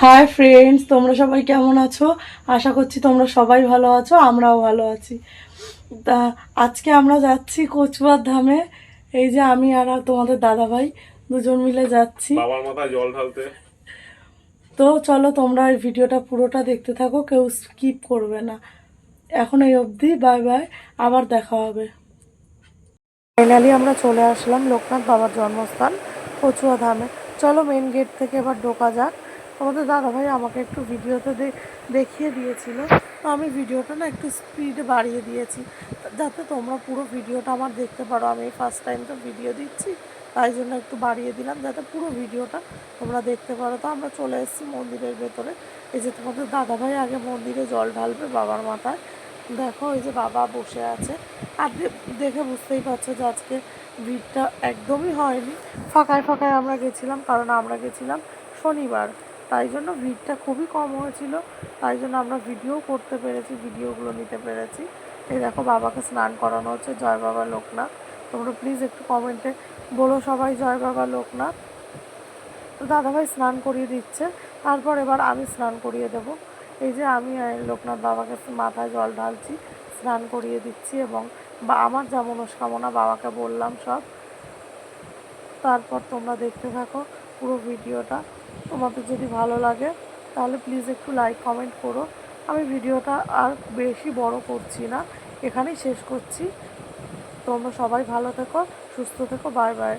Hi friends, তোমরা সবাই কেমন আছো? আশা করছি তোমরা সবাই ভালো আছো, আমরাও ভালো আছি। তা আজকে আমরা যাচ্ছি কচুয়ার ধামে। এই যে আমি আর তোমাদের দাদা ভাই দুজন মিলে যাচ্ছি। বাবার মাথায় জল ঢালতে। তো চলো তোমরা এই ভিডিওটা পুরোটা দেখতে থাকো, কেউ স্কিপ করবে না। এখন এই অবধি, বাই বাই, আবার দেখা হবে। ফাইনালি আমরা চলে আসলাম লোকনাথ বাবার জন্মস্থান কচুয়া ধামে। চলো মেন গেট থেকে এবার ঢোকা যাক। আমাদের দাদাভাই আমাকে একটু ভিডিওতে দেখিয়ে দিয়েছিল, তো আমি ভিডিওটা না একটু স্পিড বাড়িয়ে দিয়েছি যাতে তোমরা পুরো ভিডিওটা আমার দেখতে পারো। আমি ফার্স্ট টাইম তো ভিডিও দিচ্ছি, তাই জন্য একটু বাড়িয়ে দিলাম যাতে পুরো ভিডিওটা তোমরা দেখতে পারো। তো আমরা চলে এসেছি মন্দিরের ভেতরে। এই যে তোমাদের দাদাভাই আগে মন্দিরে জল ঢালবে বাবার মাথায়। দেখো এই যে বাবা বসে আছে। আর দেখে বুঝতেই পারছো যে আজকে ভিড়টা একদমই হয়নি, ফাঁকায় ফাঁকায় আমরা গেছিলাম, কারণ আমরা গেছিলাম শনিবার, তাই জন্য ভিড়টা খুবই কম হয়েছিল। তাই জন্য আমরা ভিডিও করতে পেরেছি, ভিডিওগুলো নিতে পেরেছি। এই দেখো বাবাকে স্নান করানো হচ্ছে। জয় বাবা লোকনাথ। তোমরা প্লিজ একটু কমেন্টে বলো সবাই জয় বাবা লোকনাথ। তো দাদাভাই স্নান করিয়ে দিচ্ছে, তারপর এবার আমি স্নান করিয়ে দেব। এই যে আমি লোকনাথ বাবাকে মাথায় জল ঢালছি, স্নান করিয়ে দিচ্ছি, এবং আমার যা মনস্কামনা বাবাকে বললাম সব। তারপর তোমরা দেখতে থাকো পুরো ভিডিওটা। তোমাদের যদি ভালো লাগে তাহলে প্লিজ একটু লাইক কমেন্ট করো। আমি ভিডিওটা আর বেশি বড় করছি না, এখানেই শেষ করছি। তোমরা সবাই ভালো থেকো, সুস্থ থেকো, বাই বাই।